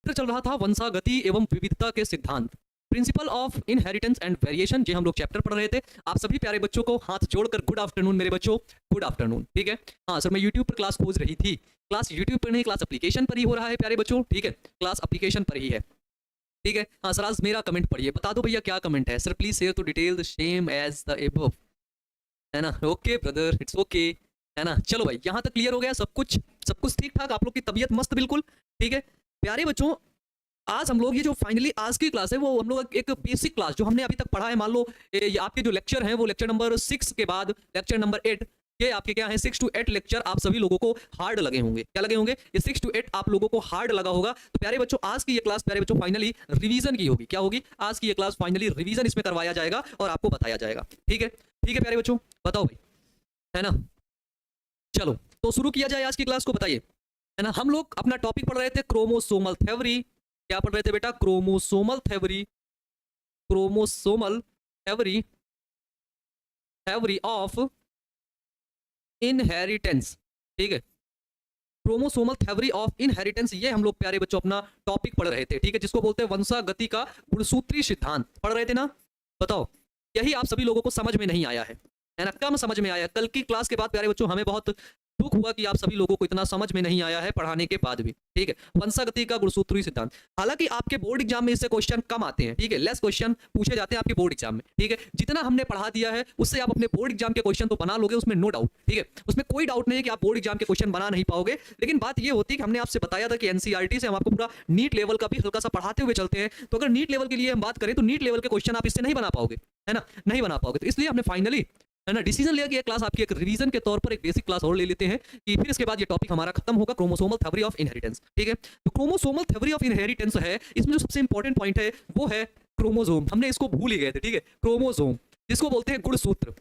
Chapter चल रहा था वंशागति एवं विविधता के सिद्धांत, principle of inheritance and variation. ये हम लोग चैप्टर पढ़ रहे थे। आप सभी प्यारे बच्चों को हाथ जोड़कर गुड आफ्टरनून मेरे बच्चों, गुड आफ्टरनून। ठीक है, हाँ सर, मैं यूट्यूब पर क्लास खोज रही थी। क्लास यूट्यूब पर नहीं, क्लास एप्लीकेशन पर ही हो रहा है प्यारे बच्चों। ठीक है, क्लास एप्लीकेशन पर ही है। ठीक है, हाँ सर, आज मेरा कमेंट पढ़िए, बता दो भैया क्या कमेंट है। Sir please share to detail the same as the above, है ना। ओके ब्रदर, इट्स ओके, है ना। चलो भाई, यहाँ तक क्लियर हो गया सब कुछ, सब कुछ ठीक ठाक, आप लोग की तबीयत मस्त बिल्कुल। ठीक है प्यारे बच्चों, आज हम लोग ये जो फाइनली आज की क्लास है वो हम लोग एक बेसिक क्लास जो हमने अभी तक पढ़ा है, मान लो ये आपके जो लेक्चर हैं वो लेक्चर नंबर 6 के बाद लेक्चर नंबर 8, ये आपके क्या है 6 to 8 लेक्चर आप सभी लोगों को हार्ड लगे होंगे। क्या लगे होंगे? ये 6 to 8 आप लोगों को हार्ड लगा होगा। तो प्यारे बच्चों, आज की ये क्लास प्यारे बच्चों फाइनली रिवीजन की होगी। क्या होगी? आज की ये क्लास फाइनली रिवीजन इसमें करवाया जाएगा और आपको बताया जाएगा। ठीक है, ठीक है प्यारे बच्चों, बताओ भाई, है ना। चलो तो शुरू किया जाए आज की क्लास को, बताइए, है ना। हम लोग अपना टॉपिक पढ़ रहे थे क्रोमोसोमल थ्योरी। क्या पढ़ रहे थे बेटा? Chromosomal theory, chromosomal theory, theory of inheritance. ठीक है, क्रोमोसोमल थ्योरी ऑफ इनहेरिटेंस, ये हम लोग प्यारे बच्चों अपना टॉपिक पढ़ रहे थे। ठीक है, जिसको बोलते हैं वंशागति का गुणसूत्री सिद्धांत पढ़ रहे थे ना। बताओ, यही आप सभी लोगों को समझ में नहीं आया है ना, कम समझ में आया। कल की क्लास के बाद प्यारे बच्चों हमें बहुत दुख हुआ कि आप सभी लोगों को इतना समझ में नहीं आया है पढ़ाने के बाद भी। ठीक है, वंशागति का गुणसूत्री सिद्धांत, हालांकि आपके बोर्ड एग्जाम में इससे क्वेश्चन कम आते हैं। ठीक है, लेस क्वेश्चन पूछे जाते हैं आपके बोर्ड एग्जाम में। ठीक है, जितना हमने पढ़ा दिया है उससे आप अपने बोर्ड एग्जाम के क्वेश्चन तो बना लोगे, उसमें नो डाउट। ठीक है, उसमें कोई डाउट नहीं है कि आप बोर्ड एग्जाम के क्वेश्चन बना नहीं पाओगे। लेकिन बात ये होती है कि हमने आपसे बताया था कि एनसीईआरटी से हम आपको पूरा नीट लेवल का भी हल्का सा पढ़ाते हुए चलते हैं। तो अगर नीट लेवल के लिए हम बात करें तो नीट लेवल के क्वेश्चन आप इससे नहीं बना पाओगे, है ना, नहीं बना पाओगे। तो इसलिए हमने फाइनली, है ना, डिसीजन लिया कि ये क्लास आपकी एक रिवीजन के तौर पर एक बेसिक क्लास और ले लेते हैं कि फिर इसके बाद ये टॉपिक हमारा खत्म होगा, क्रोमोसोमल थ्योरी ऑफ इनहेरिटेंस। ठीक है, तो क्रोमोसोमल थ्योरी ऑफ इनहेरिटेंस है, इसमें जो सबसे इंपॉर्टेंट पॉइंट है वो है क्रोमोसोम। हमने इसको भूल ही गए थे। ठीक है, क्रोमोसोम जिसको बोलते हैं गुणसूत्र,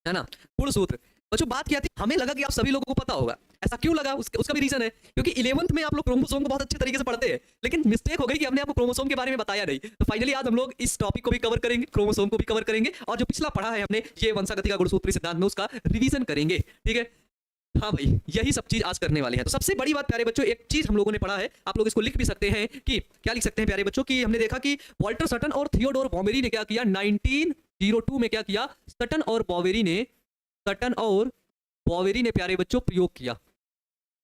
है ना, गुणसूत्र। बच्चों बात क्या थी, हमें लगा कि आप सभी लोगों को पता होगा। ऐसा क्यों लगा? उसका भी रीजन है, क्योंकि 11th में आप लोग क्रोमोसोम को बहुत अच्छे तरीके से पढ़ते हैं, लेकिन मिस्टेक हो गई कि हमने आपको क्रोमोसोम के बारे में बताया नहीं। तो फाइनली आज हम लोग इस टॉपिक को भी कवर करेंगे, क्रोमोसोम को भी कवर करेंगे, और जो पिछला पढ़ा है हमने ये वंशागति का गुणसूत्री सिद्धांत में, उसका रिवीजन करेंगे। ठीक है, हाँ भाई, यही सब चीज आज करने वाले हैं। तो सबसे बड़ी बात प्यारे बच्चों, एक चीज हम लोगों ने पढ़ा है, आप लोग इसको लिख भी सकते हैं कि क्या लिख सकते हैं प्यारे बच्चों, कि हमने देखा कि वॉल्टर सटन और थियोडोर बॉवेरी ने क्या किया 1902 में, क्या किया, सटन और बॉवेरी ने, सटन और बॉवेरी ने प्यारे बच्चों प्रयोग किया।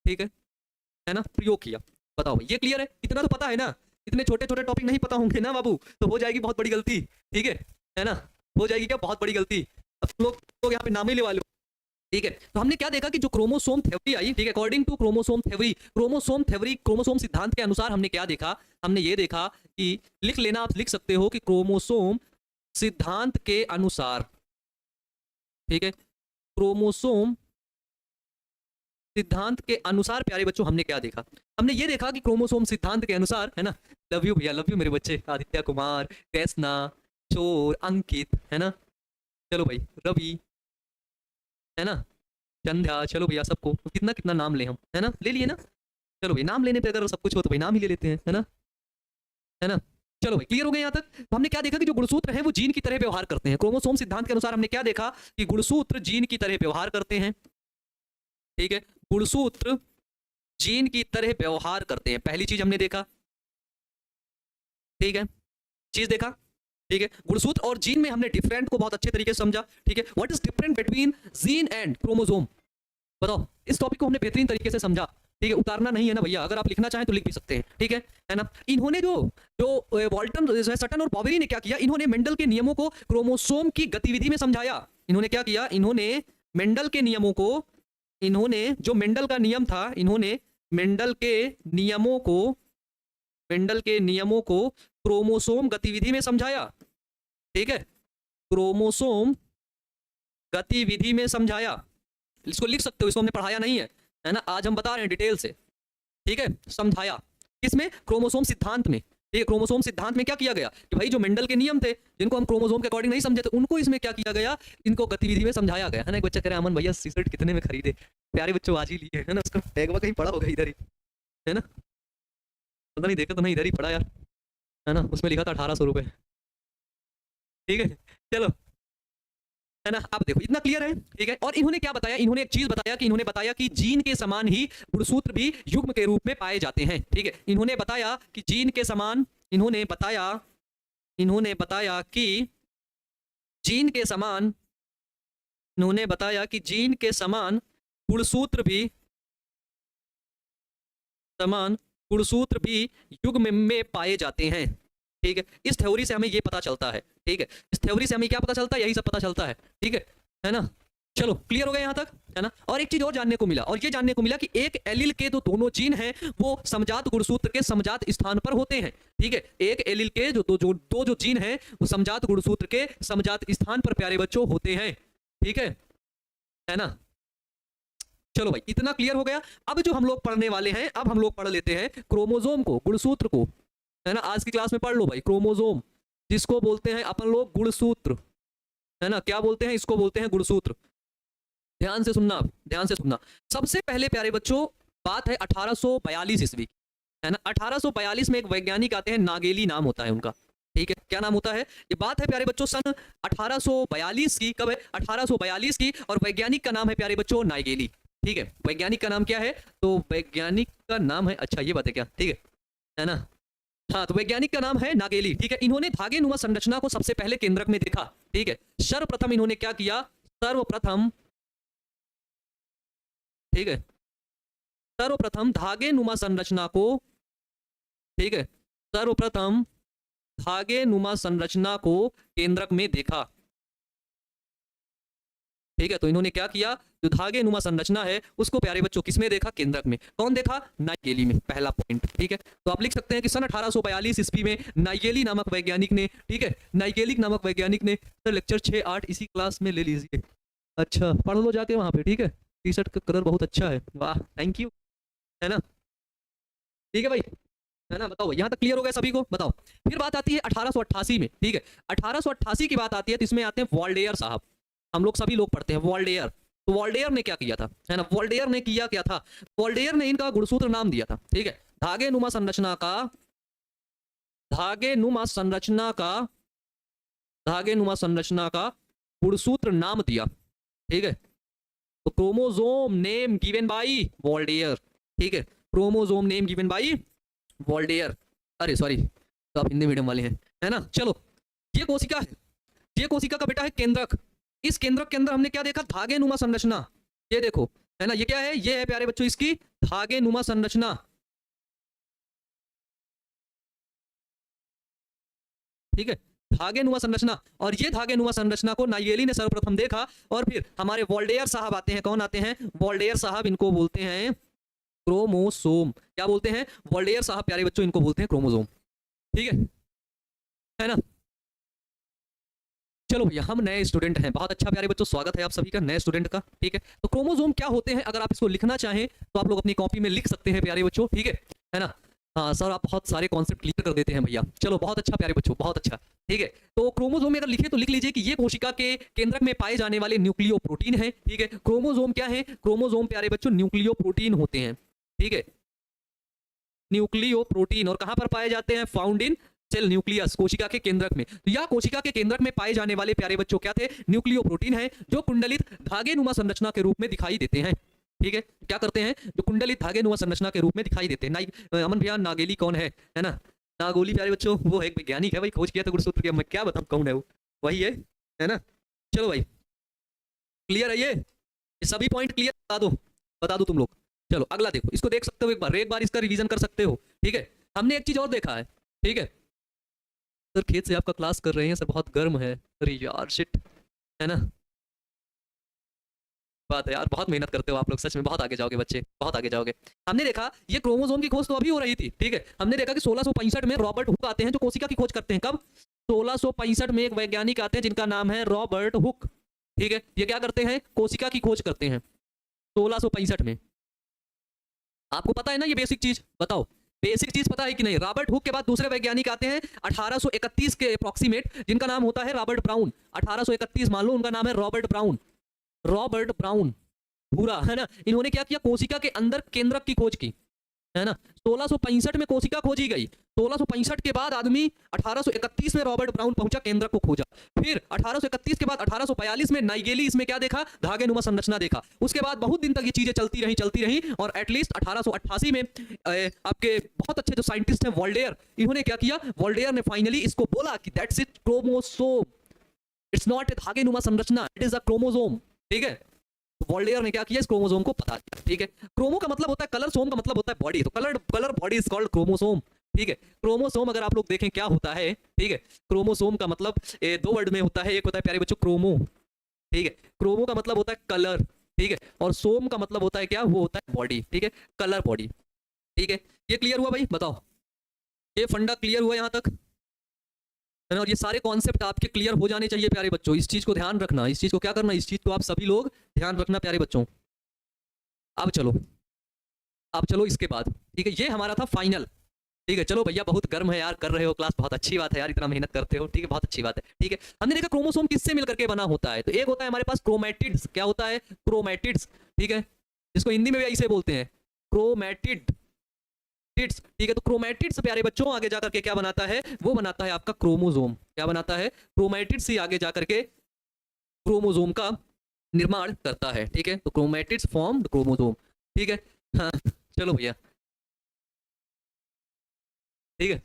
ठीक है ना, प्रयोग किया। बताओ भाई, ये क्लियर है? इतना तो पता है ना, इतने छोटे छोटे टॉपिक नहीं पता होंगे ना बाबू, तो हो जाएगी बहुत बड़ी गलती। ठीक है ना, हो जाएगी क्या बहुत बड़ी गलती। अब तुम लोग यहाँ पे नाम ही ले वाले हो। ठीक है, तो हमने क्या देखा कि जो क्रोमोसोम थ्योरी आई, ठीक है, according to chromosome theory, chromosome theory, chromosome सिद्धांत के अनुसार हमने क्या देखा, हमने ये देखा कि, लिख लेना, आप लिख सकते हो कि क्रोमोसोम सिद्धांत के अनुसार, ठीक है, क्रोमोसोम सिद्धांत के अनुसार प्यारे बच्चों हमने क्या देखा, हमने ये देखा कि क्रोमोसोम सिद्धांत के अनुसार, है ना, लव यू भैया, लव यू मेरे बच्चे, आदित्य कुमार, कृष्णा, चोर, अंकित, है ना, चलो भाई, रवि, है ना, संध्या, चलो भैया सबको, कितना कितना नाम ले हम, है ना, ले लिए ना। चलो भाई, नाम लेने पे अगर सब कुछ हो तो भाई नाम ही ले लेते हैं, है ना, है ना। चलो भाई, क्लियर हो गए यहाँ तक। तो हमने क्या देखा कि जो गुणसूत्र है वो जीन की तरह व्यवहार करते हैं। क्रोमोसोम सिद्धांत के अनुसार हमने क्या देखा कि गुणसूत्र जीन की तरह व्यवहार करते हैं। ठीक है, गुणसूत्र जीन की तरह व्यवहार करते हैं, पहली चीज हमने देखा। ठीक है, चीज देखा। ठीक है, गुणसूत्र और जीन में हमने डिफरेंट को बहुत अच्छे तरीके से समझा। ठीक है, what is different between gene and chromosome, बताओ। इस टॉपिक को हमने बेहतरीन तरीके से समझा। ठीक है, उतारना नहीं है ना भैया, अगर आप लिखना चाहें तो लिख भी सकते हैं। ठीक है ना। इन्होंने जो जो वॉल्टन, सटन और बॉवेरी ने क्या किया, इन्होंने मेंडल के नियमों को क्रोमोसोम की गतिविधि में समझाया। इन्होंने क्या किया, इन्होंने मेंडल के नियमों को, इन्होंने जो मेंडल का नियम था, इन्होंने मेंडल के नियमों को, मेंडल के नियमों को क्रोमोसोम गतिविधि में समझाया। ठीक है, क्रोमोसोम गतिविधि में समझाया। इसको लिख सकते हो, इसको हमने पढ़ाया नहीं है ना, आज हम बता रहे हैं डिटेल से। ठीक है, समझाया किसमें, क्रोमोसोम सिद्धांत में। ठीक है, क्रोमोसोम सिद्धांत में क्या किया गया कि भाई जो मेंडल के नियम थे, जिनको हम क्रोमोसोम के अकॉर्डिंग नहीं समझे थे, उनको इसमें क्या किया गया, इनको गतिविधि में समझाया गया, है ना। एक बच्चा कह रहा है, अमन भैया टी-शर्ट कितने में खरीदे, प्यारे बच्चों आज ही लिए, है ना, उसका टैग कहीं पड़ा होगा इधर ही, है ना, पता नहीं, देखा तो नहीं, इधर ही पड़ा यार, है ना, उसमें लिखा था 1800 रुपये। ठीक है, चलो है ना। अब देखो इतना क्लियर है, ठीक है। और इन्होंने क्या बताया, इन्होंने एक चीज बताया कि इन्होंने बताया कि जीन के समान ही गुणसूत्र भी युग्म के रूप में पाए जाते हैं, ठीक है। इन्होंने बताया कि जीन के समान, इन्होंने बताया कि जीन के समान, इन्होंने बताया कि जीन के गुणसूत्र भी समान गुणसूत्र भी युग्म में पाए जाते हैं, ठीक है। इस थ्योरी से हमें ये पता चलता है, ठीक है। इस थ्योरी से हमें क्या पता चलता है, यही सब पता चलता है, है ना। चलो क्लियर हो गया यहाँ तक, है ना। और एक चीज और जानने को मिला, और ये जानने को मिला कि एक एलील के जो दोनों जीन हैं वो समजात गुणसूत्र के समजात स्थान पर होते हैं, ठीक है। एक एलील के जो दो जीन हैं वो समजात गुणसूत्र के समजात स्थान पर प्यारे बच्चों होते हैं, ठीक है ना। चलो भाई इतना क्लियर हो गया। अब जो हम लोग पढ़ने वाले हैं, अब हम लोग पढ़ लेते हैं क्रोमोजोम को, गुणसूत्र को, है ना। आज की क्लास में पढ़ लो भाई क्रोमोजोम, जिसको बोलते हैं अपन लोग गुणसूत्र, है ना। क्या बोलते हैं, इसको बोलते हैं गुणसूत्र। ध्यान से सुनना, ध्यान से सुनना। सबसे पहले प्यारे बच्चों बात है 1842 ईस्वी, है ना। 1842 में एक वैज्ञानिक आते हैं, नागेली नाम होता है उनका, ठीक है। क्या नाम होता है, ये बात है प्यारे बच्चों सन 1842 की। कब है, 1842 की। और वैज्ञानिक का नाम है प्यारे बच्चों नागेली, ठीक है। वैज्ञानिक का नाम क्या है, तो वैज्ञानिक का नाम है, अच्छा ये बात है क्या, ठीक है ना। हाँ, तो वैज्ञानिक का नाम है नागेली, ठीक है। इन्होंने धागे नुमा संरचना को सबसे पहले केंद्रक में देखा, ठीक है। सर्वप्रथम इन्होंने क्या किया, सर्वप्रथम, ठीक है, सर्वप्रथम धागे नुमा संरचना को, ठीक है, सर्वप्रथम धागे नुमा संरचना को केंद्रक में देखा, ठीक है। तो इन्होंने क्या किया, जो धागे नुमा संरचना है उसको प्यारे बच्चों किसमें देखा, केंद्रक में। कौन देखा, नाइगेली में, पहला पॉइंट, ठीक है। तो आप लिख सकते हैं कि सन 1842 ईस्वी में नाइगेली नामक वैज्ञानिक ने, ठीक है, नाइगेली नामक वैज्ञानिक ने, सर लेक्चर 6-8 इसी क्लास में ले लीजिए, अच्छा पढ़ लो जाके वहां पे, ठीक है। टी शर्ट का कलर बहुत अच्छा है, वाह थैंक यू, है ना, ठीक है भाई, है ना। बताओ यहाँ तक क्लियर हो गया सभी को, बताओ। फिर बात आती है 1888 में, ठीक है। 1888 की बात आती है तो इसमें आते हैं वॉल्डेयर साहब, हम लोग सभी लोग पढ़ते हैं वॉल्डेयर। तो वॉल्डेयर ने क्या किया था, है ना, वॉल्डेयर ने किया क्या था, वॉल्डेयर ने इनका गुणसूत्र नाम दिया था, ठीक है। धागे नुमा संरचना का, धागे नुमा संरचना का, धागे नुमा संरचना का गुणसूत्र नाम दिया, ठीक है। तो क्रोमोजोम नेम गिवन बाई वॉल्डेयर, ठीक है। क्रोमोजोम नेम गिवन बाई वॉल्डेयर, अरे सॉरी तो आप हिंदी मीडियम वाले हैं, है ना। चलो ये कोशिका है, ये कोशिका का बेटा है केंद्रक। इस केंद्रक के अंदर हमने क्या देखा, धागे नुमा संरचना, ये देखो, है ना। ये क्या है, ये है प्यारे बच्चों इसकी धागे नुमा संरचना, ठीक है, धागे नुमा संरचना। और ये धागे नुमा संरचना को नाइगेली ने सर्वप्रथम देखा, और फिर हमारे वॉल्डेयर साहब आते हैं, कौन आते हैं, वॉल्डेयर साहब, इनको बोलते हैं क्रोमोसोम। क्या बोलते हैं, वॉल्डेयर साहब प्यारे बच्चों इनको बोलते हैं क्रोमोसोम, ठीक है ना। चलो भैया हम नए स्टूडेंट हैं, बहुत अच्छा प्यारे बच्चों स्वागत है आप सभी का, नए स्टूडेंट का, ठीक है। तो क्रोमोसोम क्या होते हैं, अगर आप इसको लिखना चाहें तो आप लोग अपनी कॉपी में लिख सकते हैं प्यारे बच्चों, ठीक है ना। हाँ सर आप बहुत सारे कॉन्सेप्ट क्लियर कर देते हैं भैया, चलो बहुत अच्छा प्यारे बच्चों, बहुत अच्छा, ठीक है। तो क्रोमोसोम में अगर लिखे तो लिख लीजिए कि ये कोशिका के केंद्रक में पाए जाने वाले न्यूक्लियो प्रोटीन है, ठीक है। क्रोमोसोम क्या है, क्रोमोसोम प्यारे बच्चों न्यूक्लियो प्रोटीन होते हैं, ठीक है, न्यूक्लियो प्रोटीन। और कहां पर पाए जाते हैं, फाउंड इन सेल न्यूक्लियस, कोशिका के केंद्रक में। तो यह कोशिका के केंद्रक में पाए जाने वाले प्यारे बच्चों क्या थे, न्यूक्लियो प्रोटीन है, जो कुंडलित धागे नुमा संरचना के रूप में दिखाई देते हैं, ठीक है। क्या करते हैं, जो कुंडलित धागे नुमा संरचना के रूप में दिखाई देते हैं। अमन भैया नागेली कौन है ना, नागोली प्यारे बच्चों वो एक वैज्ञानिक है भाई, खोज किया था गुणसूत्र की, मैं क्या बताऊं कौन है वो, वही है ना। चलो भाई क्लियर है ये सभी पॉइंट क्लियर, बता दो तुम लोग। चलो अगला देखो, इसको देख सकते हो, एक बार इसका रिवीजन कर सकते हो, ठीक है। हमने एक चीज और देखा है, ठीक है। सर खेत से आपका क्लास कर रहे हैं सर, बहुत गर्म है, अरे यार शिट, है ना, बात है यार, बहुत मेहनत करते हो आप लोग, सच में बहुत आगे जाओगे बच्चे, बहुत आगे जाओगे। हमने देखा ये क्रोमोसोम की खोज तो अभी हो रही थी, ठीक है। हमने देखा कि 1665 में रॉबर्ट हुक आते हैं जो कोशिका की खोज करते हैं। कब, 1665 में एक वैज्ञानिक आते हैं जिनका नाम है रॉबर्ट हुक, ठीक है। ये क्या करते हैं, कोशिका की खोज करते हैं 1665 में। आपको पता है ना ये बेसिक चीज, बताओ बेसिक चीज पता है कि नहीं। रॉबर्ट हुक के बाद दूसरे वैज्ञानिक आते हैं 1831 के अप्रोक्सीमेट, जिनका नाम होता है रॉबर्ट ब्राउन। 1831 मान लो, उनका नाम है रॉबर्ट ब्राउन, रॉबर्ट ब्राउन भूरा, है ना। इन्होंने क्या किया, कोशिका के अंदर केंद्रक की खोज की, है ना। 1665 में कोशिका खोजी गई। 1665 के बाद आदमी 1831 में रॉबर्ट ब्राउन पहुंचा, केंद्रक को खोजा। फिर 1831 के बाद 1842 में नाइगेली इसमें क्या देखा, धागे नुमा संरचना देखा। उसके बाद बहुत दिन तक ये चीजें चलती रही और एटलीस्ट 1888 में आपके बहुत अच्छे जो साइंटिस्ट हैं वॉल्डेयर, इन्होंने क्या किया, वॉल्डेयर ने फाइनली इसको बोला कि that's it, chromosome, it's not a धागे नुमा संरचना, इट इज अ क्रोमोसोम। ठीक है, वॉल्डेयर ने क्या किया, इस क्रोमोसोम को पता किया। ठीक है, क्रोमो का मतलब होता है कलर, सोम का मतलब होता है बॉडी, तो colour body is called chromosome. ठीक है, क्रोमोसोम अगर आप लोग देखें क्या होता है, ठीक है, क्रोमोसोम का मतलब दो वर्ड में होता है, एक होता है प्यारे बच्चों क्रोमो, ठीक है, क्रोमो का मतलब होता है कलर, ठीक है, और सोम का मतलब होता है क्या, वो होता है बॉडी, ठीक है, कलर बॉडी। ठीक है, ये क्लियर हुआ भाई, बताओ, ये फंडा क्लियर हुआ यहाँ तक, है ना। और ये सारे कॉन्सेप्ट आपके क्लियर हो जाने चाहिए प्यारे बच्चों, इस चीज को ध्यान रखना, इस चीज को क्या करना, इस चीज को आप सभी लोग ध्यान रखना प्यारे बच्चों। अब चलो इसके बाद, ठीक है, ये हमारा था फाइनल। ठीक है, चलो भैया बहुत गर्म है यार, कर रहे हो क्लास, बहुत अच्छी बात है यार, इतना मेहनत करते हो, ठीक है, बहुत अच्छी बात है। ठीक है, हमने देखा क्रोमोसोम किससे मिलकर के बना होता है, तो एक होता है हमारे पास क्रोमैटिड्स, क्या होता है, क्रोमैटिड्स, ठीक है, जिसको हिंदी में भी ऐसे बोलते हैं क्रोमैटिड, ठीक है। तो क्रोमैटिड्स प्यारे बच्चों आगे जाकर के क्या बनाता है, वो बनाता है आपका क्रोमोसोम, क्या बनाता है, क्रोमैटिड्स ही आगे जाकर के क्रोमोसोम का निर्माण करता है। ठीक है, तो क्रोमैटिड्स फॉर्म द क्रोमोसोम। ठीक है, हाँ, चलो भैया, ठीक है,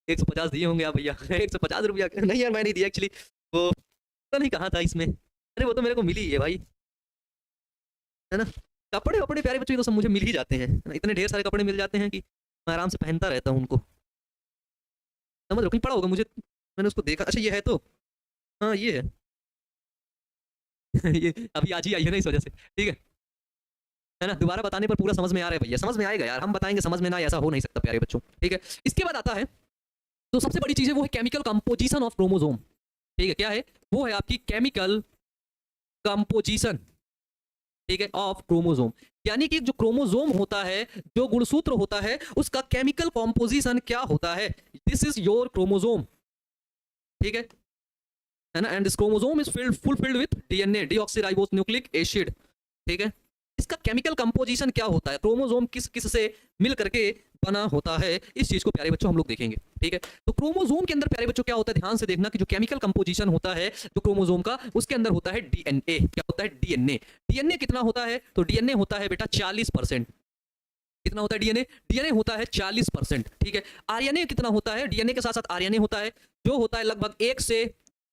150 दिए होंगे आप भैया, 150 रुपया नहीं यार, मैं नहीं दिया एक्चुअली, वो पता नहीं कहाँ था इसमें, अरे वो तो मेरे को मिली है भाई, है ना। कपड़े वपड़े प्यारे बच्चों ये तो सब मुझे मिल ही जाते हैं, इतने ढेर सारे कपड़े मिल जाते हैं कि मैं आराम से पहनता रहता हूँ उनको, समझ लो, कहीं पड़ा होगा मुझे, मैंने उसको देखा, अच्छा ये है तो, हाँ ये है। ये अभी आज ही आई है ना, इस वजह से, ठीक है ना, दोबारा बताने पर पूरा समझ में आ रहा है भैया, समझ में आएगा यार, हम बताएंगे समझ में ना आए, ऐसा हो नहीं सकता प्यारे बच्चों। ठीक है, इसके बाद आता है, तो सबसे बड़ी चीज है वो है केमिकल कंपोजिशन ऑफ क्रोमोसोम। ठीक है, क्या है, वो है आपकी केमिकल कंपोजिशन, ठीक है, ऑफ क्रोमोसोम, यानी कि जो क्रोमोसोम होता है, जो गुणसूत्र होता है, उसका केमिकल कॉम्पोजिशन क्या होता है, दिस इज योर क्रोमोसोम। ठीक है ना, and this chromosome is fulfilled with DNA, deoxyribose nucleic acid. ठीक है, इसका केमिकल कंपोजिशन क्या होता है, क्रोमोसोम किस किस से मिल करके बना होता है, इस चीज को प्यारे बच्चों हम लोग देखेंगे। ठीक है, तो क्रोमोसोम के अंदर प्यारे बच्चों क्या होता है, ध्यान से देखना कि जो केमिकल कंपोजिशन होता है जो क्रोमोसोम का, उसके अंदर होता है डीएनए, क्या होता है, डीएनए। डीएनए कितना होता है, तो डीएनए होता है बेटा 40%, कितना होता है डीएनए, डीएनए होता है 40%। ठीक है, आरएनए कितना होता है, डीएनए के साथ साथ आरएनए होता है, जो होता है लगभग 1 से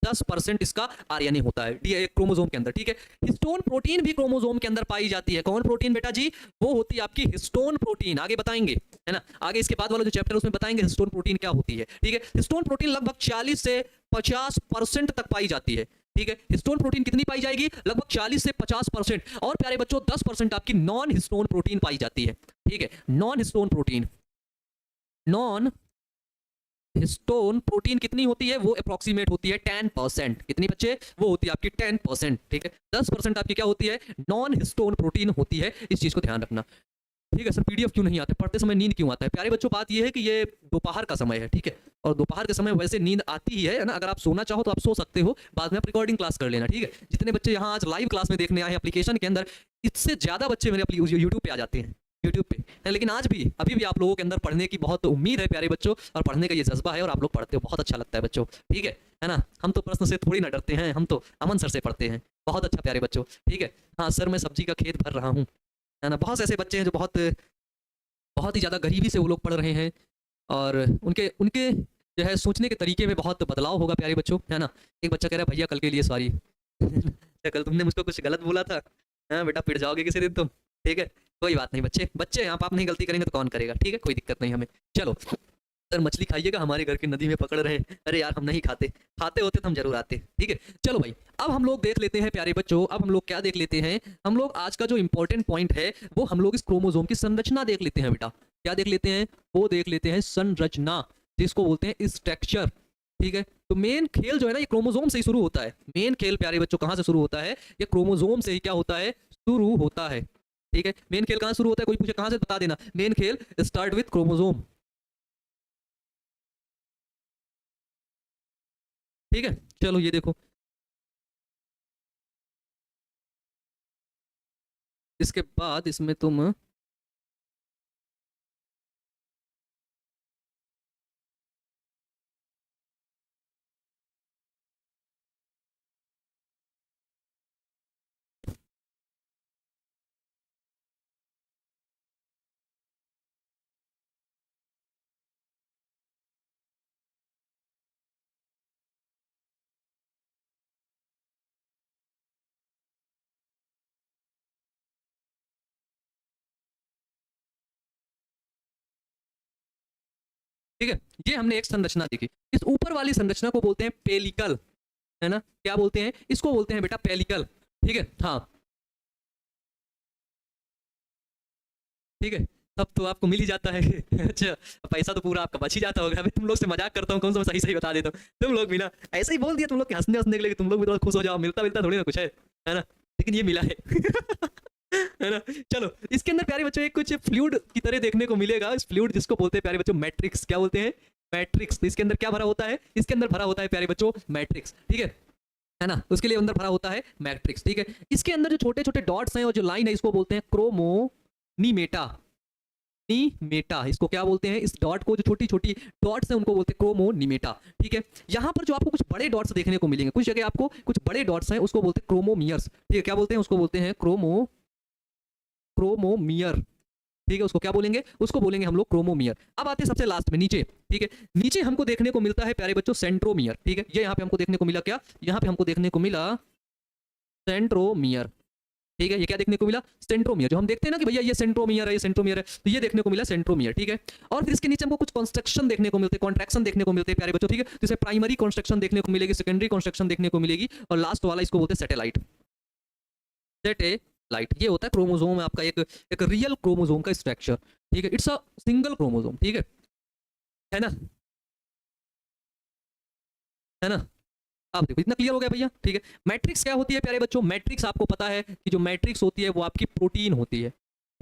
10% इसका आरएनए होता है क्रोमोसोम के अंदर। ठीक है, हिस्टोन प्रोटीन भी क्रोमोसोम के अंदर पाई जाती है, कौन प्रोटीन बेटा जी, वो होती है आपकी हिस्टोन प्रोटीन, आगे बताएंगे, है ना, आगे इसके बाद वाला जो चैप्टर उसमें बताएंगे हिस्टोन प्रोटीन क्या होती है। ठीक है, हिस्टोन प्रोटीन लगभग 40 से 50% तक पाई जाती है। ठीक है, हिस्टोन प्रोटीन कितनी पाई जाएगी, लगभग 40 से 50%, और प्यारे बच्चों 10% आपकी नॉन हिस्टोन प्रोटीन पाई जाती है। ठीक है, non histone protein, non histone protein कितनी होती है, वो अप्रोक्सीमेट होती है 10%, कितनी बच्चे, वो होती है आपकी 10%। ठीक है, 10% आपकी क्या होती है, नॉन हिस्टोन प्रोटीन होती है, इस चीज को ध्यान रखना। ठीक है सर, पीडीएफ क्यों नहीं आते, पढ़ते समय नींद क्यों आता है, प्यारे बच्चों बात ये है कि ये दोपहर का समय है, ठीक है, और दोपहर के समय वैसे नींद आती ही है ना, अगर आप सोना चाहो तो आप सो सकते हो, बाद में आप रिकॉर्डिंग क्लास कर लेना। ठीक है, जितने बच्चे यहाँ आज लाइव क्लास में देखने आए हैं एप्लीकेशन के अंदर, इससे ज्यादा बच्चे मेरे यूट्यूब पे आ जाते हैं, यूट्यूब पे है, लेकिन आज भी अभी भी आप लोगों के अंदर पढ़ने की बहुत उम्मीद है प्यारे बच्चों, और पढ़ने का ये जज्बा है, और आप लोग पढ़ते हो, बहुत अच्छा लगता है बच्चों। ठीक है ना, हम तो प्रश्न से थोड़ी ना डरते हैं, हम तो अमन सर से पढ़ते हैं, बहुत अच्छा प्यारे बच्चों। ठीक है, हाँ सर मैं सब्जी का खेत भर रहा हूँ, है ना, बहुत से ऐसे बच्चे हैं जो बहुत बहुत ही ज़्यादा गरीबी से वो लोग पढ़ रहे हैं, और उनके उनके जो है सोचने के तरीके में बहुत बदलाव होगा प्यारे बच्चों, है ना। एक बच्चा कह रहा है भैया कल के लिए सॉरी, कल तुमने मुझको कुछ गलत बोला था, हाँ बेटा पिट जाओगे किसी दिन तुम। ठीक है, कोई बात नहीं, बच्चे बच्चे आप नहीं गलती करेंगे तो कौन करेगा, ठीक है, कोई दिक्कत नहीं हमें। चलो सर मछली खाइएगा, हमारे घर की नदी में पकड़ रहे हैं, अरे यार हम नहीं खाते, खाते होते तो हम जरूर आते। ठीक है, चलो भाई, अब हम लोग देख लेते हैं प्यारे बच्चों, अब हम लोग क्या देख लेते हैं, हम लोग आज का जो इंपॉर्टेंट पॉइंट है वो हम लोग इस क्रोमोसोम की संरचना देख लेते हैं बेटा, क्या देख लेते हैं, वो देख लेते हैं संरचना, जिसको बोलते हैं स्ट्रक्चर। ठीक है, तो मेन खेल जो है ना ये क्रोमोसोम से ही शुरू होता है, मेन खेल प्यारे बच्चों कहाँ से शुरू होता है, ये क्रोमोसोम से ही क्या होता है, शुरू होता है। ठीक है, मेन खेल कहाँ शुरू होता है, कोई पूछे कहाँ से, बता देना, मेन खेल स्टार्ट विथ क्रोमोसोम। ठीक है, चलो ये देखो, इसके बाद इसमें तुम ठीक है, ये हमने एक संरचना देखी। इस ऊपर वाली संरचना को बोलते हैं पेलिकल, है ना, क्या बोलते हैं इसको, बोलते हैं बेटा पेलिकल। ठीक है, हाँ ठीक है, तब तो आपको मिल ही जाता है। अच्छा, पैसा तो पूरा आपका बच ही जाता होगा। अभी तुम लोग से मजाक करता हूँ, कौन सा मैं सही सही बता देता हूँ। तुम लोग भी ना ऐसे ही बोल दिया, तुम लोग के हंसने हंसने के लिए, तुम लोग भी थोड़ा खुश हो जाओ, मिलता मिलता थोड़ी ना कुछ है ना, लेकिन ये मिला है। है ना। चलो, इसके अंदर प्यारे बच्चों एक कुछ फ्लूइड की तरह देखने को मिलेगा। इस फ्लूइड जिसको बोलते हैं प्यारे बच्चों मैट्रिक्स, क्या बोलते हैं मैट्रिक्स। तो इसके अंदर क्या भरा होता है, इसके अंदर भरा होता है प्यारे बच्चों मैट्रिक्स। ठीक है ना, उसके लिए अंदर भरा होता है मैट्रिक्स। ठीक है, इसके अंदर जो छोटे छोटे डॉट्स हैं और जो लाइन है, इसको बोलते हैं क्रोमोनीमेटा। नीमेटा, इसको क्या बोलते हैं, इस डॉट को जो छोटी छोटी डॉट्स हैं उनको बोलते हैं क्रोमोनीमेटा। ठीक है, यहाँ पर जो आपको कुछ बड़े डॉट्स देखने को मिलेंगे, कुछ जगह आपको कुछ बड़े डॉट्स हैं, उसको बोलते हैं क्रोमोमियर्स। ठीक है, क्या बोलते हैं उसको, बोलते हैं क्रोमोमियर। ठीक है, उसको क्या बोलेंगे, उसको बोलेंगे हम लोग क्रोमोमियर। अब आते हैं सबसे लास्ट में नीचे। ठीक है, नीचे हमको देखने को मिलता है प्यारे बच्चों सेंट्रोमियर। ठीक है, ये यहाँ पे हमको देखने को मिला, क्या यहाँ पे हमको देखने को मिला सेंट्रोमियर। ठीक है, ये क्या देखने को मिला, सेंट्रोमियर। जो हम देखते हैं ना कि भैया ये सेंट्रोमियर है, ये सेंट्रोमियर है, तो ये देखने को मिला सेंट्रोमियर। ठीक है, और फिर इसके नीचे हमको कुछ कॉन्स्ट्रक्शन देखने को मिलते हैं, कॉन्ट्रैक्शन देखने को मिलते हैं प्यारे बच्चों। ठीक है, तो इसे प्राइमरी कॉन्स्ट्रक्शन देखने को मिलेगी, सेकेंडरी कॉन्स्ट्रक्शन देखने को मिलेगी, और लास्ट वाला इसको बोलते हैं सैटेलाइट। सैटेलाइट ये होता है क्रोमोसोम में आपका एक रियल क्रोमोसोम का स्ट्रक्चर। ठीक है, इट्स अ सिंगल क्रोमोसोम। ठीक है ना, है ना। आप देखो इतना क्लियर हो गया भैया। ठीक है, मैट्रिक्स क्या होती है प्यारे बच्चों, मैट्रिक्स आपको पता है कि जो मैट्रिक्स होती है वो आपकी प्रोटीन होती है।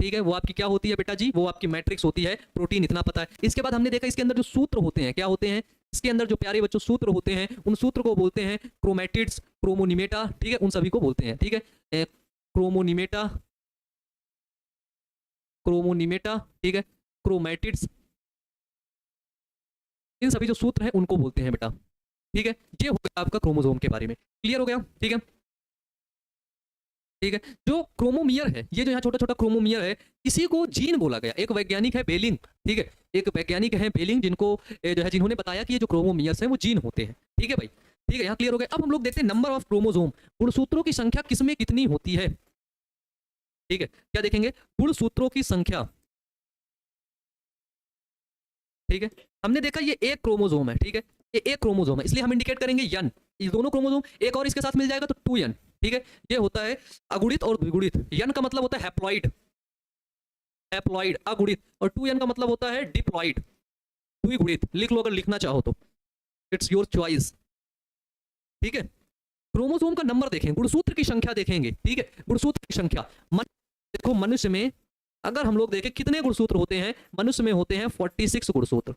ठीक है, वो आपकी क्या होती है बेटा जी, वो आपकी मैट्रिक्स होती है, प्रोटीन, इतना पता है। इसके बाद हमने देखा इसके अंदर जो सूत्र होते हैं, क्या होते हैं, इसके अंदर जो प्यारे बच्चों सूत्र होते हैं, उन सूत्र को बोलते हैं क्रोमैटिड्स, क्रोमोनिमेटा। ठीक है, उन सभी को बोलते हैं। ठीक है, क्रोमोनिमेटा, क्रोमोनिमेटा, ठीक है, क्रोमैटिड्स, इन सभी जो सूत्र हैं उनको बोलते हैं बेटा। ठीक है, ये हो गया आपका क्रोमोसोम के बारे में, क्लियर हो गया। ठीक है, ठीक है, जो क्रोमोमियर है, ये जो यहाँ छोटा छोटा क्रोमोमियर है, इसी को जीन बोला गया। एक वैज्ञानिक है बेलिंग। ठीक है, एक वैज्ञानिक है बेलिंग, जिनको जो है जिन्होंने बताया कि ये जो क्रोमोमियर्स हैं वो जीन होते हैं। ठीक है भाई, ठीक है, यहाँ क्लियर हो गया। अब हम लोग देखते हैं नंबर ऑफ क्रोमोसोम, गुणसूत्रों की संख्या किसमें कितनी होती है। ठीक है, क्या देखेंगे, गुणसूत्रों की संख्या। ठीक है, हमने देखा ये एक क्रोमोसोम है। ठीक है, ये एक क्रोमोसोम है, इसलिए हम इंडिकेट करेंगे यन। ये दोनों क्रोमोसोम एक और इसके साथ मिल जाएगा तो 2n। ठीक है, ये होता है अगुणित और द्विगुणित। यन का मतलब होता है हैप्लॉइड, हैप्लॉइड अगुणित, और 2n का मतलब होता है डिप्लॉइड, द्विगुणित। लिख लो अगर लिखना चाहो तो, इट्स योर चॉइस। ठीक है, क्रोमोसोम का नंबर देखें, गुणसूत्र की संख्या देखेंगे। ठीक है, गुणसूत्र की संख्या, देखो मनुष्य में अगर हम लोग देखें कितने गुणसूत्र होते हैं, मनुष्य में होते हैं 46 गुणसूत्र।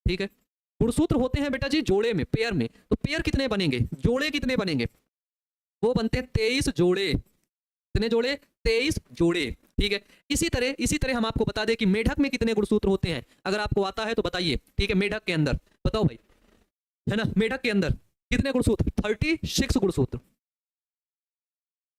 ठीक है, गुणसूत्र होते हैं बेटा जी जोड़े में, पेयर में। तो पेयर कितने बनेंगे, जोड़े कितने बनेंगे, वो बनते हैं 23 जोड़े। कितने जोड़े, 23 जोड़े। ठीक है, इसी तरह हम आपको बता दें कि मेढक में कितने गुणसूत्र होते हैं, अगर आपको आता है तो बताइए। ठीक है, मेढक के अंदर बताओ भाई, है ना, मेढक के अंदर कितने गुणसूत्र, 36 गुणसूत्र।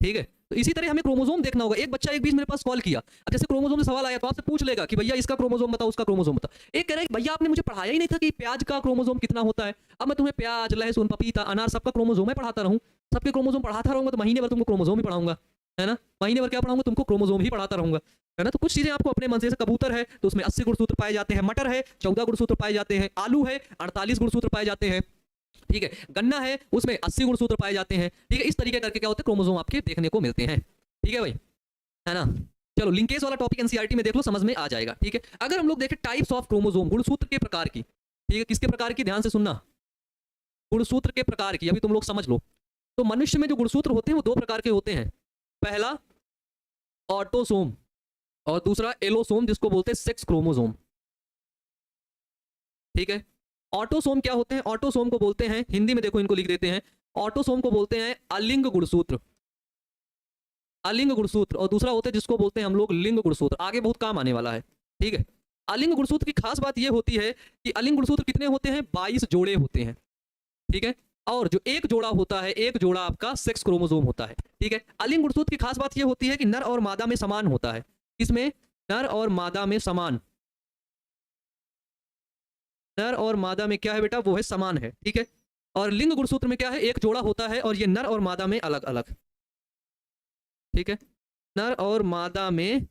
ठीक है, तो इसी तरह हमें क्रोमोसोम देखना होगा। एक बच्चा एक बीच मेरे पास कॉल किया, अब जैसे क्रोमोसोम से सवाल आया तो आपसे पूछ लेगा कि भैया इसका क्रोमोसोम बताओ, उसका क्रोमोसोम बताओ। एक कह रहा है भैया आपने मुझे पढ़ाया ही नहीं था कि प्याज का क्रोमोसोम कितना होता है। अब मैं तुम्हें प्याज, लहसुन, पपीता, अनार सबका क्रोमोसोम में पढ़ाता रहूं, सबके क्रोमोसोम पढ़ाता रहूंगा तो महीने भर तुमको क्रोमोसोम ही पढ़ाऊंगा, है ना, महीने भर क्या पढ़ाऊंगा, तुमको क्रोमोसोम ही पढ़ाता रहूंगा, है ना। तो कुछ चीजें आपको अपने मन से, जैसे कबूतर है तो उसमें 80 गुणसूत्र पाए जाते हैं, मटर है 14 गुणसूत्र पाए जाते हैं, आलू है 48 गुणसूत्र पाए जाते हैं। ठीक है, गन्ना है उसमें 80 गुणसूत्र पाए जाते हैं। ठीक है, इस तरीके करके क्या होते हैं, क्रोमोसोम आपके देखने को मिलते हैं। ठीक है भाई, है ना। चलो लिंकेज वाला टॉपिक एनसीईआरटी में देख लो, समझ में आ जाएगा। ठीक है, अगर हम लोग देखें टाइप्स ऑफ क्रोमोसोम, गुणसूत्र के प्रकार की। ठीक है, किसके प्रकार की, ध्यान से सुनना, गुणसूत्र के प्रकार की, अभी तुम लोग समझ लो। तो मनुष्य में जो गुणसूत्र होते हैं वो 2 प्रकार के होते हैं। पहला ऑटोसोम और दूसरा एलोसोम, जिसको बोलते हैं सेक्स क्रोमोसोम। ठीक है, ऑटोसोम क्या होते हैं, ऑटोसोम को बोलते हैं, हिंदी में देखो इनको लिख देते हैं, ऑटोसोम को बोलते हैं अलिंग गुणसूत्र, अलिंग गुणसूत्र। और दूसरा होता है जिसको बोलते हैं हम लोग लिंग गुणसूत्र, आगे बहुत काम आने वाला है। ठीक है, अलिंग गुणसूत्र की खास बात यह होती है कि अलिंग गुणसूत्र कितने होते हैं, 22 जोड़े होते हैं। ठीक है, और जो एक जोड़ा होता है, एक जोड़ा आपका सेक्स क्रोमोसोम होता है। ठीक है, अलिंग गुणसूत्र की खास बात यह होती है कि नर और मादा में समान होता है। इसमें नर और मादा में समान, नर और मादा में क्या है बेटा, वो है समान है। ठीक है, और लिंग गुणसूत्र में क्या है, एक जोड़ा होता है और ये नर और मादा में अलग अलग। ठीक है, नर और मादा में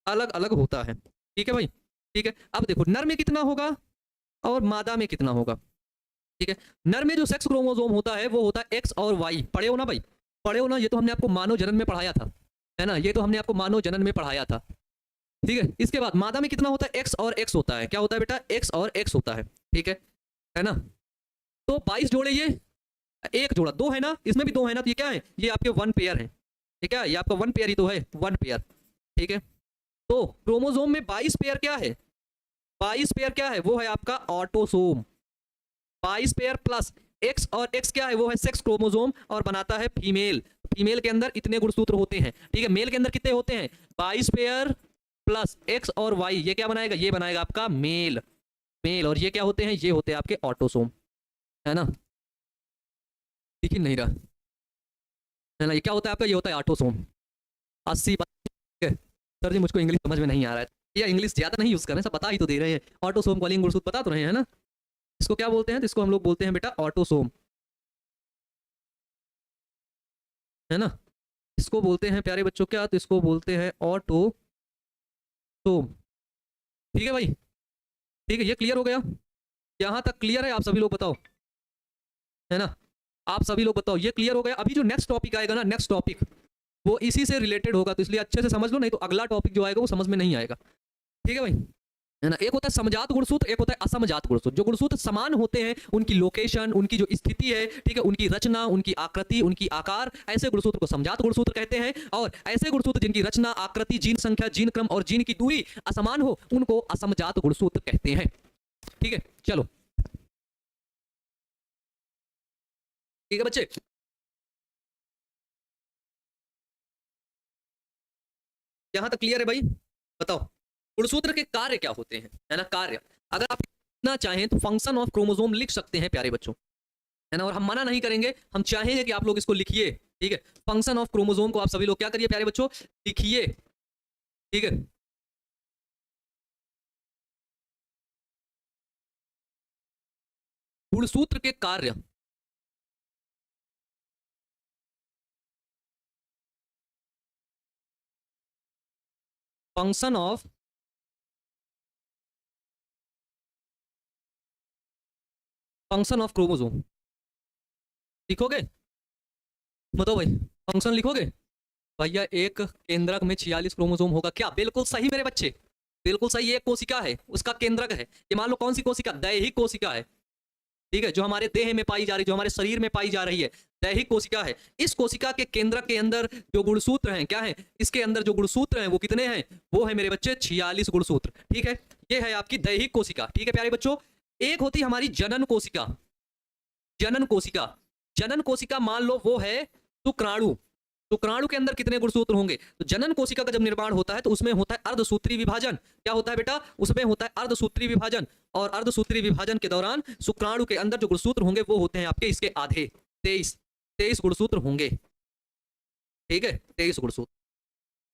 अलग अलग होता है। ठीक है भाई, ठीक है, अब देखो नर में कितना होगा और मादा में कितना होगा। ठीक है, नर में जो सेक्स क्रोमोसोम होता है वो होता है एक्स और वाई। पढ़े हो ना भाई, पढ़े हो ना, ये तो हमने आपको मानव जनन में पढ़ाया था, है ना, ये तो हमने आपको मानव जनन में पढ़ाया था। ठीक है, इसके बाद मादा में कितना होता है, एक्स और एक्स होता है। क्या होता है बेटा, एक्स और एक्स होता है। ठीक है ना। तो 22 जोड़े, ये एक जोड़ा, दो है ना, इसमें भी दो है ना, तो ये क्या है, ये आपके वन पेयर है। ठीक है, ये आपका वन पेयर ही तो है, वन पेयर। ठीक है, तो क्रोमोसोम में 22 पेयर क्या है, 22 पेयर क्या है, वो है आपका ऑटोसोम। 22 पेयर प्लस एक्स और एक्स क्या है, वो है सेक्स क्रोमोसोम और बनाता है फीमेल। फीमेल के अंदर इतने गुणसूत्र होते हैं। ठीक है, मेल के अंदर कितने होते हैं, 22 पेयर प्लस एक्स और वाई, ये क्या बनाएगा, ये बनाएगा आपका मेल। मेल, और ये क्या होते हैं, ये होते हैं आपके ऑटोसोम, है ना। दिख ही नहीं रहा, है ना, ये क्या होता है आपका, ये होता है ऑटोसोम। 80 सर जी मुझको इंग्लिश समझ में नहीं आ रहा है, या इंग्लिश ज्यादा नहीं यूज कर रहे हैं, सब बता ही तो दे रहे हैं। ऑटोसोम कॉलिंग गुणसूत्र बता तो रहे हैं ना। इसको क्या बोलते हैं, तो इसको हम लोग बोलते हैं बेटा ऑटोसोम, है ना। इसको बोलते हैं प्यारे बच्चों क्या, तो इसको बोलते हैं ऑटोसोम। ठीक है भाई, ठीक है, ये क्लियर हो गया, यहाँ तक क्लियर है, आप सभी लोग बताओ, है ना, आप सभी लोग बताओ, ये क्लियर हो गया। अभी जो नेक्स्ट टॉपिक आएगा ना, नेक्स्ट टॉपिक वो इसी से रिलेटेड होगा, तो इसलिए अच्छे से समझ लो, नहीं तो अगला टॉपिक जो आएगा वो समझ में नहीं आएगा। ठीक है भाई, है ना। एक होता है समजात गुणसूत्र, एक होता है असमजात गुणसूत्र। जो गुणसूत्र समान होते हैं, उनकी लोकेशन, उनकी जो स्थिति है, ठीक है, उनकी रचना, उनकी आकृति, उनकी आकार, ऐसे गुणसूत्र को समजात गुणसूत्र कहते हैं। और ऐसे गुणसूत्र जिनकी रचना, आकृति, जीन संख्या, जीन क्रम और जीन की दूरी असमान हो, उनको असमजात गुणसूत्र कहते हैं। ठीक है, चलो, ठीक है बच्चे। यहां तक क्लियर है भाई, बताओ गुणसूत्र के कार्य क्या होते हैं, है ना, कार्य। अगर आप लिखना चाहें तो फंक्शन ऑफ क्रोमोसोम लिख सकते हैं प्यारे बच्चों, है ना, और हम मना नहीं करेंगे, हम चाहेंगे कि आप लोग इसको लिखिए। ठीक है, फंक्शन ऑफ क्रोमोसोम को आप सभी लोग क्या करिए प्यारे बच्चों, लिखिए। ठीक है, गुणसूत्र के कार्य, फंक्शन ऑफ क्रोमोसोम लिखोगे, बताओ भाई, फंक्शन लिखोगे। भैया एक केंद्रक में 46 क्रोमोसोम होगा क्या, बिल्कुल सही मेरे बच्चे, बिल्कुल सही। एक कोशिका है, उसका केंद्रक है, ये मान लो कौन सी कोशिका, दैहिक कोशिका है। ठीक है, जो हमारे देह में पाई जा रही, जो हमारे शरीर में पाई जा रही है, दैहिक कोशिका है। इस कोशिका के केंद्र के अंदर जो गुणसूत्र हैं, क्या है, इसके अंदर जो गुणसूत्र हैं वो कितने हैं, वो है मेरे बच्चे 46 गुणसूत्र। ठीक है, ये है आपकी दैहिक कोशिका। ठीक है प्यारे बच्चों, एक होती हमारी जनन कोशिका। जनन कोशिका, जनन कोशिका मान लो वो है शुक्राणु। शुक्राणु के अंदर कितने गुणसूत्र होंगे, तो जनन कोशिका का जब निर्माण होता है तो उसमें होता है अर्धसूत्री विभाजन। क्या होता है बेटा, उसमें होता है अर्धसूत्री विभाजन। और अर्धसूत्री विभाजन के दौरान शुक्राणु के अंदर जो गुणसूत्र होंगे वो होते हैं आपके इसके आधे, 23 गुणसूत्र होंगे। ठीक है, 23 गुणसूत्र।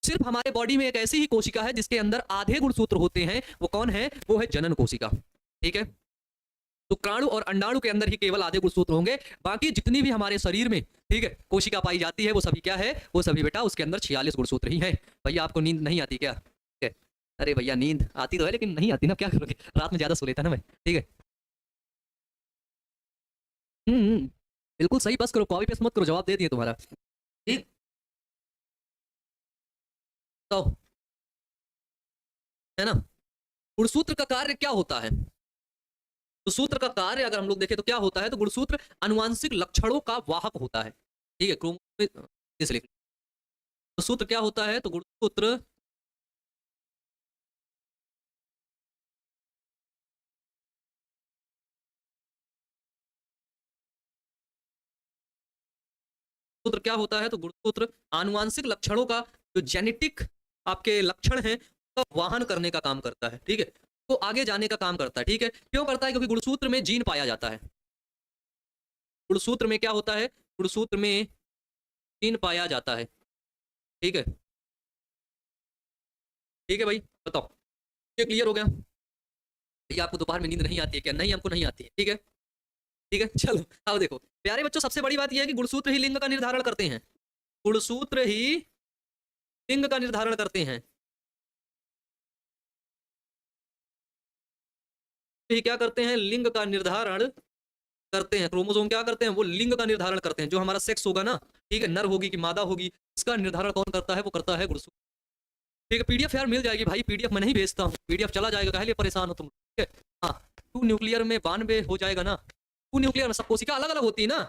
सिर्फ हमारे बॉडी में एक ऐसी ही कोशिका है जिसके अंदर आधे गुणसूत्र होते हैं, वो कौन है, वो है जनन कोशिका। ठीक है, शुक्राणु और अंडाणु के अंदर ही केवल आधे गुणसूत्र होंगे, बाकी जितनी भी हमारे शरीर में, ठीक है, कोशिका पाई जाती है वो सभी क्या है, वो सभी बेटा उसके अंदर 46 गुणसूत्र ही है। भैया आपको नींद नहीं आती क्या, ठीक है, अरे भैया नींद आती तो है लेकिन नहीं आती ना, क्या करोगे, रात में ज्यादा सो लेता ना मैं। ठीक है, बिल्कुल सही, बस करो, कॉपी पेस्ट मत करो, जवाब दे दिए तुम्हारा। ठीक, तो है ना, गुणसूत्र का कार्य क्या होता है, तो सूत्र का कार्य अगर हम लोग देखें तो क्या होता है, तो गुणसूत्र अनुवांशिक लक्षणों का वाहक होता है। ठीक है, क्रोमोसोम इसलिए तो सूत्र क्या होता है, तो गुणसूत्र सूत्र क्या होता है, तो गुणसूत्र आनुवांशिक लक्षणों का, जो जेनेटिक आपके लक्षण हैं, का वाहन करने का काम करता है। ठीक है, तो आगे जाने का काम करता है। ठीक है, क्यों करता है, क्योंकि गुणसूत्र में जीन पाया जाता है। गुणसूत्र में क्या होता है, गुणसूत्र में जीन पाया जाता है। ठीक है, ठीक है भाई, बताओ, ये क्लियर हो गया। ये आपको दोपहर में नींद नहीं आती है क्या, नहीं हमको नहीं आती है। ठीक है, ठीक है, चलो अब देखो प्यारे बच्चों, सबसे बड़ी बात यह है कि गुणसूत्र ही लिंग का निर्धारण करते हैं। गुणसूत्र ही लिंग का निर्धारण करते हैं। ही क्या करते हैं, लिंग का निर्धारण करते हैं। क्रोमोसोम क्या करते हैं, वो लिंग का निर्धारण करते हैं। जो हमारा सेक्स होगा ना, ठीक है, नर होगी कि मादा होगी, इसका निर्धारण कौन करता है, वो करता है गुणसूत्र। ठीक है, पीडीएफ यार मिल जाएगी भाई, पीडीएफ मैं नहीं भेजता हूँ, पीडीएफ चला जाएगा, काहे लिए परेशान हो तुम, ठीक है। हाँ, 2 न्यूक्लियर में 92 हो जाएगा ना, 2 न्यूक्लियर में सब कोशिका अलग अलग होती है ना,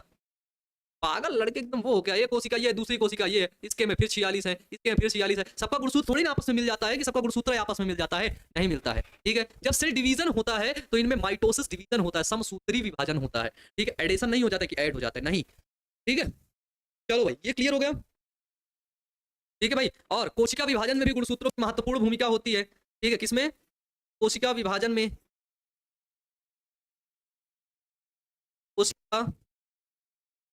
पागल लड़के एकदम वो हो गया, ये कोशिका ये, दूसरी कोशिका ये, इसके में फिर 46 है, इसके में फिर 46 है। सबका गुणसूत्र थोड़ी ना आपस में मिल जाता है, कि सबका गुणसूत्र आपस में मिल जाता है, नहीं मिलता है। ठीक है, जब सेल डिवीजन होता है तो इनमें माइटोसिस डिवीजन होता है, समसूत्री विभाजन होता है। ठीक है, एडिशन नहीं हो जाता कि ऐड हो जाता है, नहीं। ठीक है, चलो भाई, ये क्लियर हो गया। ठीक है भाई, और कोशिका विभाजन में भी गुणसूत्रों की महत्वपूर्ण भूमिका होती है। ठीक है, किसमें, कोशिका विभाजन में, कोशिका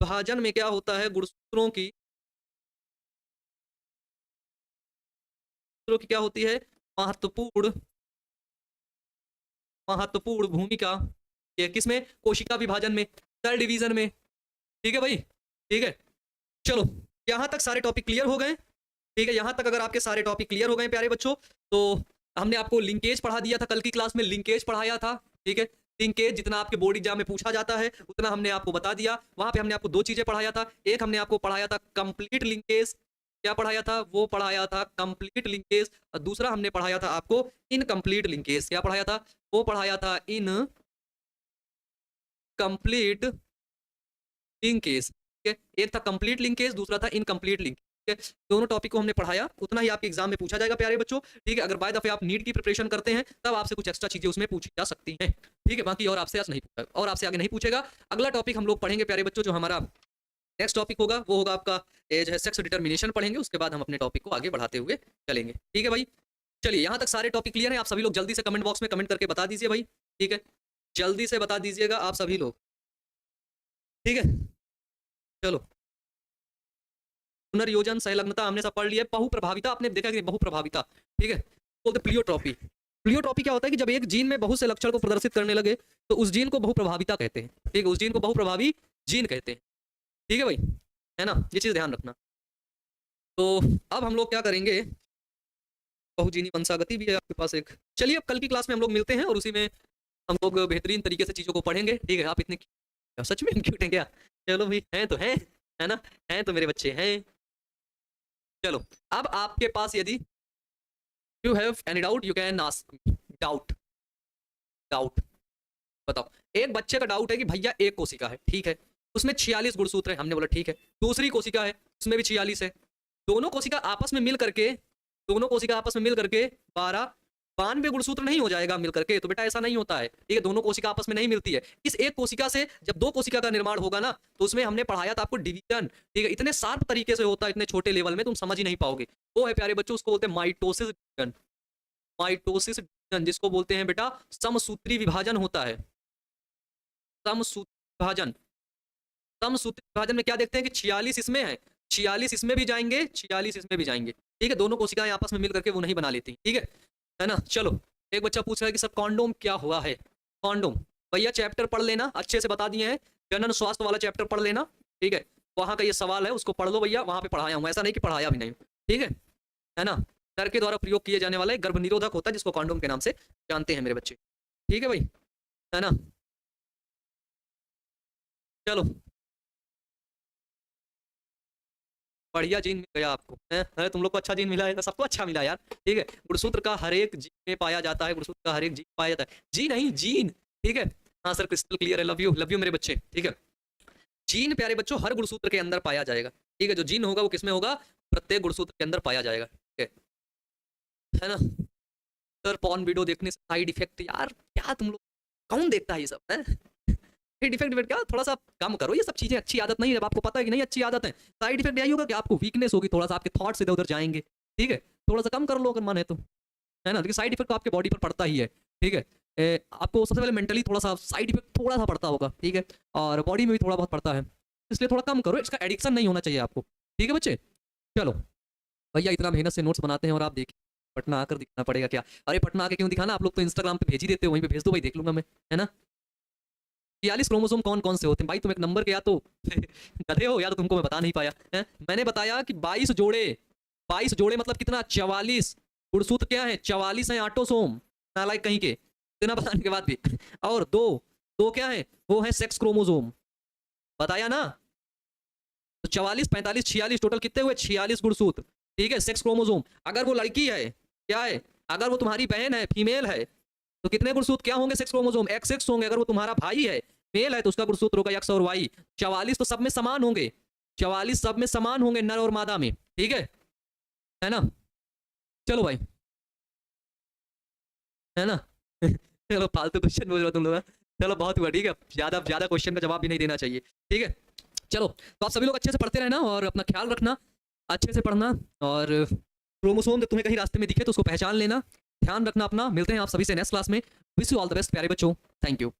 विभाजन में क्या होता है, गुणसूत्रों की क्या होती है, महत्वपूर्ण महत्वपूर्ण भूमिका। ये किसमें, कोशिका विभाजन में, सेल डिवीजन में। ठीक है भाई, ठीक है, चलो यहां तक सारे टॉपिक क्लियर हो गए। ठीक है, यहां तक अगर आपके सारे टॉपिक क्लियर हो गए प्यारे बच्चों, तो हमने आपको लिंकेज पढ़ा दिया था, कल की क्लास में लिंकेज पढ़ाया था। ठीक है, लिंकेज जितना आपके बोर्ड एग्जाम में पूछा जाता है उतना हमने आपको बता दिया। वहां पे हमने आपको 2 चीजें पढ़ाया था, एक हमने आपको पढ़ाया था कंप्लीट लिंकेज, क्या पढ़ाया था, वो पढ़ाया था कंप्लीट लिंकेज, और दूसरा हमने पढ़ाया था आपको इनकम्प्लीट लिंकेज। क्या पढ़ाया था, वो पढ़ाया था इन कंप्लीट लिंकेज। ठीक है, एक था कंप्लीट लिंकेज, दूसरा था इनकम्प्लीट लिंकेज। ठीक है, दोनों टॉपिक को हमने पढ़ाया, उतना ही आपके एग्जाम में पूछा जाएगा प्यारे बच्चों। ठीक है, अगर बाय दफे आप नीट की प्रिपरेशन करते हैं तब आपसे कुछ एक्स्ट्रा चीजें उसमें पूछी जा सकती हैं। ठीक है, बाकी और आपसे आज नहीं पूछा, और आपसे आगे नहीं पूछेगा। अगला टॉपिक हम लोग पढ़ेंगे प्यारे बच्चों, जो हमारा नेक्स्ट टॉपिक होगा वो होगा आपका जो है सेक्स डिटर्मिनेशन पढ़ेंगे, उसके बाद हम अपने टॉपिक को आगे बढ़ाते हुए चलेंगे। ठीक है भाई, चलिए यहाँ तक सारे टॉपिक क्लियर हैं। आप सभी लोग जल्दी से कमेंट बॉक्स में कमेंट करके बता दीजिए भाई। ठीक है, जल्दी से बता दीजिएगा आप सभी लोग। ठीक है, चलो, पुनर्योजन, संलग्नता हमने सब पढ़ लिया। बहुप्रभाविता आपने देखा कि बहुप्रभाविता, ठीक है, बोलते प्लियोट्रॉपी। प्लियोट्रॉपी क्या होता है कि जब एक जीन में बहुत से लक्षण को प्रदर्शित करने लगे तो उस जीन को बहुप्रभाविता कहते हैं। ठीक है, उस जीन को बहुप्रभावी जीन कहते हैं। ठीक है भाई, है ना, ये चीज ध्यान रखना। तो अब हम लोग क्या करेंगे, बहुजीनी वंशागति भी है आपके पास एक। चलिए, अब कल की क्लास में हम लोग मिलते हैं और उसी में हम लोग बेहतरीन तरीके से चीजों को पढ़ेंगे। ठीक है, आप इतने सच में क्यूट हैं क्या, चलो भाई, हैं तो हैं, है ना, हैं तो मेरे बच्चे हैं। चलो, अब आपके पास यदि you have any doubt you can ask doubt. Doubt बताओ, एक बच्चे का डाउट है कि भैया एक कोशिका है, ठीक है, उसमें 46 गुणसूत्र है, हमने बोला ठीक है। दूसरी कोशिका है, उसमें भी 46 है। दोनों कोशिका आपस में मिल करके 12 92 गुणसूत्र नहीं हो जाएगा मिल करके, तो बेटा ऐसा नहीं होता है। ठीक है, दोनों कोशिका आपस में नहीं मिलती है। इस एक कोशिका से जब 2 कोशिका का निर्माण होगा ना, तो उसमें हमने पढ़ाया था आपको डिवीजन। ठीक है, इतने शार्प तरीके से होता है, इतने छोटे लेवल में तुम समझ ही नहीं पाओगे। वो है प्यारे बच्चों, उसको बोलते हैं माइटोसिस डिवीजन। माइटोसिस डिवीजन जिसको बोलते हैं बेटा समसूत्री विभाजन होता है। समसूत्री विभाजन, समसूत्री विभाजन में क्या देखते हैं कि 46 इसमें है, 46 इसमें भी जाएंगे, 46 इसमें भी जाएंगे। ठीक है, दोनों कोशिकाएं आपस में मिल करके वो नहीं बना लेती। ठीक है ना। चलो, एक बच्चा पूछ रहा है कि सर कॉन्डोम क्या हुआ है। कॉन्डोम भैया चैप्टर पढ़ लेना, अच्छे से बता दिए हैं, जनन स्वास्थ्य वाला चैप्टर पढ़ लेना। ठीक है, वहां का ये सवाल है, उसको पढ़ लो भैया, वहां पे पढ़ाया हूं, ऐसा नहीं कि पढ़ाया भी नहीं। ठीक है ना। नर के द्वारा प्रयोग किए जाने वाला एक गर्भ निरोधक होता है जिसको कॉन्डोम के नाम से जानते हैं मेरे बच्चे। ठीक है भाई, है ना। चलो, बढ़िया जीन मिल गया आपको, है तुम लोग को अच्छा जीन मिला है, सबको अच्छा मिला यार। ठीक है, गुणसूत्र का हर एक जीन में पाया जाता है, गुणसूत्र का हर एक जीन पाया जाता है, जी नहीं जीन। ठीक है, हाँ सर क्रिस्टल क्लियर है, लव यू मेरे बच्चे। ठीक है, जीन प्यारे बच्चों हर गुणसूत्र के अंदर पाया जाएगा। ठीक है, जो जीन होगा वो किसमें होगा, प्रत्येक गुणसूत्र के अंदर पाया जाएगा। ठीक है ना। सर पॉर्न वीडियो देखने से साइड इफेक्ट, यार क्या तुम लोग, कौन देखता है ये सब है, साइड इफेक्ट क्या, थोड़ा सा कम करो ये सब चीजें, अच्छी आदत नहीं है। जब आपको पता है कि नहीं अच्छी आदत है, साइड इफेक्ट यही होगा कि आपको वीकनेस होगी, थोड़ा सा आपके थॉट्स इधर उधर जाएंगे। ठीक है, थोड़ा सा कम कर लो अगर मन है तो, है ना, लेकिन साइड इफेक्ट तो आपके बॉडी पर पड़ता ही है। ठीक है, आपको सबसे पहले मेंटली थोड़ा सा साइड इफेक्ट थोड़ा सा पड़ता होगा। ठीक है, और बॉडी में भी थोड़ा बहुत पड़ता है, इसलिए थोड़ा कम करो, इसका एडिक्शन नहीं होना चाहिए आपको। ठीक है बच्चे, चलो भैया इतना मेहनत से नोट्स बनाते हैं और आप देखिए पटना आकर दिखाना पड़ेगा क्या। अरे पटना आके क्यों दिखाना, आप लोग तो इंस्टाग्राम पे भेज ही देते हो, वहीं पे भेज दो भाई, देख लूंगा मैं, है ना। 46 क्रोमोसोम कौन कौन से होते हैं भाई, तुम एक नंबर के या तो गधे हो या तो तुमको मैं बता नहीं पाया है। मैंने बताया कि 22 जोड़े, 22 जोड़े मतलब कितना, 44 गुणसूत्र क्या है, 44 है ऑटोसोम, नालायक कहीं के। इतना बताने के बाद भी। और दो दो क्या है, वो है सेक्स क्रोमोसोम, बताया ना। तो 44 45 46 टोटल कितने हुए, 46 गुणसूत्र, ठीक है। सेक्स क्रोमोसोम, अगर वो लड़की है, क्या है, अगर वो तुम्हारी बहन है, फीमेल है, तो कितने गुणसूत्र क्या होंगे सेक्स क्रोमोसोम, एक्स एक्स होंगे। अगर वो तुम्हारा भाई है, मेल है, तो उसका गुणसूत्र होगा एक्स और वाई। 44 तो सब में समान होंगे, 44 सब में समान होंगे, नर और मादा में, ठीक है ना। चलो भाई, है ना। चलो फालतू क्वेश्चन बोल रहे हो तुम लोग, हाँ? चलो बहुत हुआ, ठीक है, ज्यादा ज्यादा क्वेश्चन का जवाब भी नहीं देना चाहिए, ठीक है। चलो, तो आप सभी लोग अच्छे से पढ़ते रहना और अपना ख्याल रखना, अच्छे से पढ़ना। और क्रोमोसोम जब तुम्हें कहीं रास्ते में दिखे तो उसको पहचान लेना, ध्यान रखना अपना। मिलते हैं आप सभी से नेक्स्ट क्लास में। Wish you all the best प्यारे बच्चों, थैंक यू।